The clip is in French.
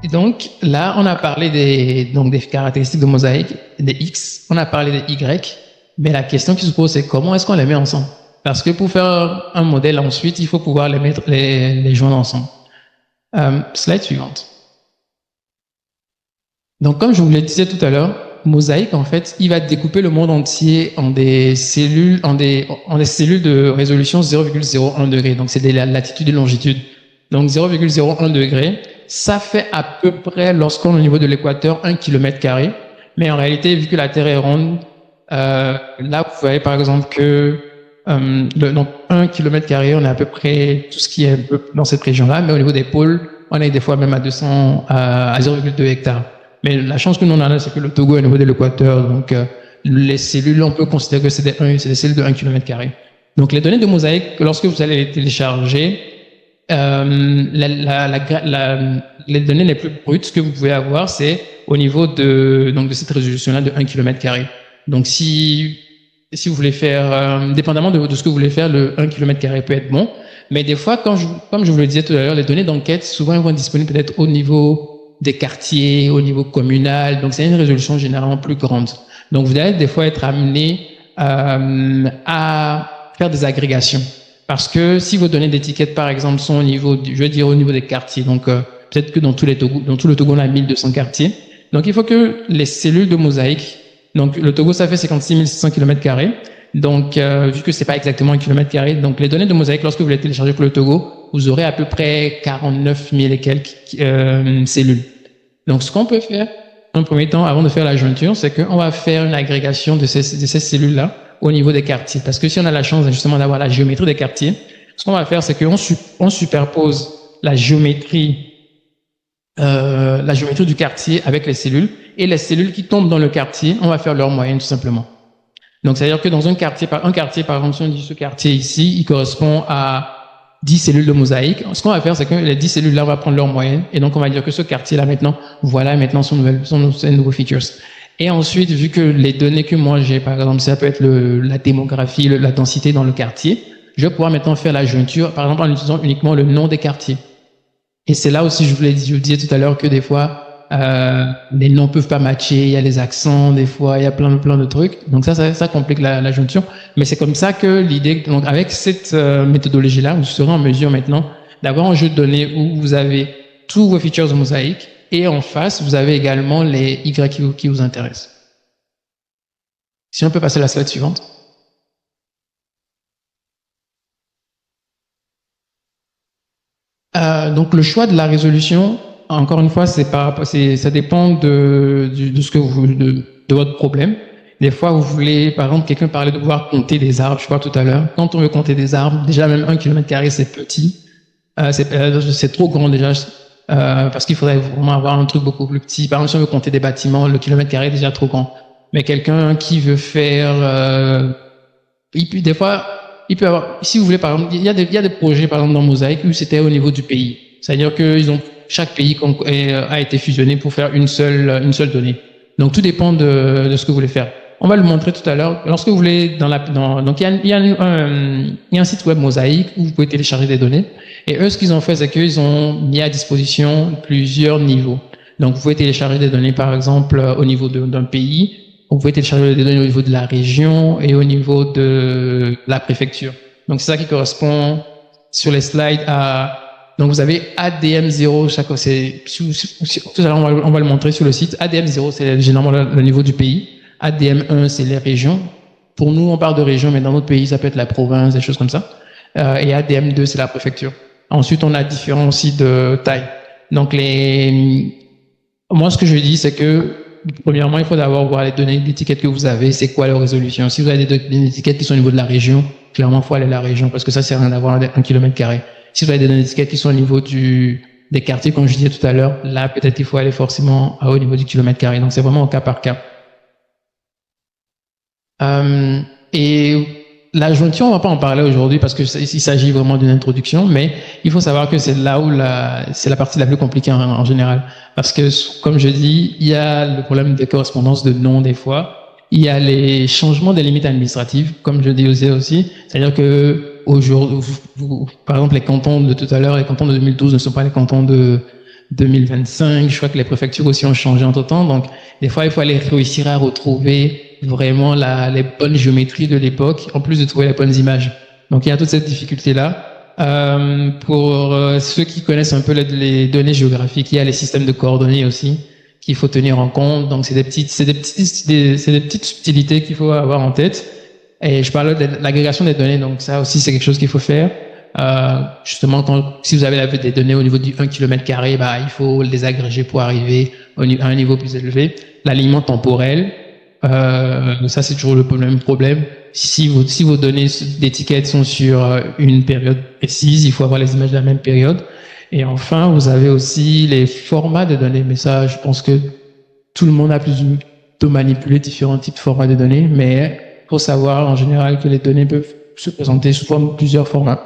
Et donc là, on a parlé des caractéristiques de mosaïque, des X, on a parlé des Y, mais la question qui se pose, c'est comment est-ce qu'on les met ensemble? Parce que pour faire un modèle ensuite, il faut pouvoir les joindre ensemble. Slide suivante. Donc, comme je vous le disais tout à l'heure, mosaïque, en fait, il va découper le monde entier en des cellules, en des cellules de résolution 0,01 degré. Donc, c'est des latitudes et longitudes. Donc, 0,01 degré, ça fait à peu près, lorsqu'on est au niveau de l'équateur, 1 km². Mais en réalité, vu que la Terre est ronde, là, vous voyez par exemple que donc 1 km², on a à peu près tout ce qui est un peu dans cette région-là. Mais au niveau des pôles, on est des fois même à 200, à 0,2 hectares. Mais la chance que nous on a, c'est que le Togo est au niveau de l'équateur, donc les cellules, on peut considérer que c'est des cellules de 1 km². Donc les données de mosaïque, lorsque vous allez les télécharger, les données les plus brutes que vous pouvez avoir, c'est au niveau de cette résolution-là de 1 km². Donc si vous voulez faire, dépendamment de ce que vous voulez faire, le 1 km² peut être bon. Mais des fois, comme je vous le disais tout à l'heure, les données d'enquête, souvent, elles vont être disponibles peut-être au niveau des quartiers, au niveau communal. Donc, c'est une résolution généralement plus grande. Donc, vous allez des fois être amené à faire des agrégations. Parce que si vos données d'étiquette, par exemple, sont au niveau, je vais dire au niveau des quartiers, donc peut-être que dans tout le Togo, on a 1200 quartiers. Donc, il faut que les cellules de mosaïque, donc le Togo, ça fait 56 600 km². Donc, vu que c'est pas exactement 1 km², donc les données de mosaïque, lorsque vous les téléchargez pour le Togo, vous aurez à peu près 49 000 et quelques cellules. Donc, ce qu'on peut faire, en premier temps, avant de faire la jointure, c'est qu'on va faire une agrégation de ces cellules-là au niveau des quartiers. Parce que si on a la chance, justement, d'avoir la géométrie des quartiers, ce qu'on va faire, c'est qu'on superpose la géométrie du quartier avec les cellules, et les cellules qui tombent dans le quartier, on va faire leur moyenne, tout simplement. Donc, c'est-à-dire que dans un quartier, par exemple, si on dit ce quartier ici, il correspond à 10 cellules de mosaïque. Ce qu'on va faire, c'est que les 10 cellules-là, on va prendre leur moyenne. Et donc, on va dire que ce quartier-là, maintenant, voilà maintenant son nouveau features. Et ensuite, vu que les données que moi j'ai, par exemple, ça peut être la démographie, la densité dans le quartier, je vais pouvoir maintenant faire la jointure, par exemple, en utilisant uniquement le nom des quartiers. Et c'est là aussi, je vous disais tout à l'heure que des fois, les noms peuvent pas matcher, il y a les accents, des fois, il y a plein de trucs. Donc ça complique la jointure. Mais c'est comme ça que l'idée, donc avec cette méthodologie-là, vous serez en mesure maintenant d'avoir un jeu de données où vous avez tous vos features de mosaïque et en face, vous avez également les Y qui vous intéressent. Si on peut passer à la slide suivante. Donc le choix de la résolution, encore une fois, ça dépend de votre problème. Des fois, vous voulez, par exemple, quelqu'un parlait de pouvoir compter des arbres, je crois tout à l'heure. Quand on veut compter des arbres, déjà même 1 km², c'est petit. C'est trop grand déjà, parce qu'il faudrait vraiment avoir un truc beaucoup plus petit. Par exemple, si on veut compter des bâtiments, le kilomètre² est déjà trop grand. Mais quelqu'un qui veut faire, des fois, il peut avoir, si vous voulez, par exemple, il y a des projets, par exemple, dans Mosaïque, où c'était au niveau du pays. C'est-à-dire que chaque pays a été fusionné pour faire une seule donnée. Donc, tout dépend de ce que vous voulez faire. On va le montrer tout à l'heure. Lorsque vous voulez, donc, il y a un site web Mosaïque où vous pouvez télécharger des données. Et eux, ce qu'ils ont fait, c'est qu'ils ont mis à disposition plusieurs niveaux. Donc, vous pouvez télécharger des données, par exemple, au niveau d'un pays. Vous pouvez télécharger des données au niveau de la région et au niveau de la préfecture. Donc, c'est ça qui correspond sur les slides à... Donc, vous avez ADM0, tout à l'heure, on va le montrer sur le site. ADM0, c'est généralement le niveau du pays. ADM1, c'est les régions. Pour nous, on parle de région, mais dans notre pays, ça peut être la province, des choses comme ça. Et ADM2, c'est la préfecture. Ensuite, on a différents aussi de taille. Donc, moi, ce que je dis, c'est que, premièrement, il faut d'abord voir les données d'étiquette que vous avez, c'est quoi leur résolution. Si vous avez des étiquettes qui sont au niveau de la région, clairement, il faut aller à la région, parce que ça, c'est rien d'avoir 1 km². Si vous avez des données d'étiquette qui sont au niveau des quartiers, comme je disais tout à l'heure, là, peut-être il faut aller forcément au niveau du kilomètre². Donc, c'est vraiment au cas par cas. Et la jointure, on va pas en parler aujourd'hui parce que il s'agit vraiment d'une introduction, mais il faut savoir que c'est là où c'est la partie la plus compliquée en général. Parce que, comme je dis, il y a le problème des correspondances de noms des fois. Il y a les changements des limites administratives, comme je disais aussi. C'est-à-dire que aujourd'hui, par exemple, les cantons de tout à l'heure, les cantons de 2012 ne sont pas les cantons 2025. Je crois que les préfectures aussi ont changé entre-temps. Donc, des fois, il faut aller réussir à retrouver vraiment les bonnes géométries de l'époque, en plus de trouver les bonnes images. Donc, il y a toute cette difficulté-là. Pour ceux qui connaissent un peu les données géographiques, il y a les systèmes de coordonnées aussi qu'il faut tenir en compte. Donc, c'est des petites subtilités qu'il faut avoir en tête. Et je parle de l'agrégation des données. Donc, ça aussi, c'est quelque chose qu'il faut faire. Justement, si vous avez des données au niveau du 1 km², bah, il faut les agréger pour arriver à un niveau plus élevé. L'alignement temporel, ça c'est toujours le même problème. Si vos données d'étiquette sont sur une période précise, il faut avoir les images de la même période. Et enfin, vous avez aussi les formats de données. Mais ça, je pense que tout le monde a plus ou moins manipulé différents types de formats de données. Mais il faut savoir en général que les données peuvent se présenter sous forme de plusieurs formats.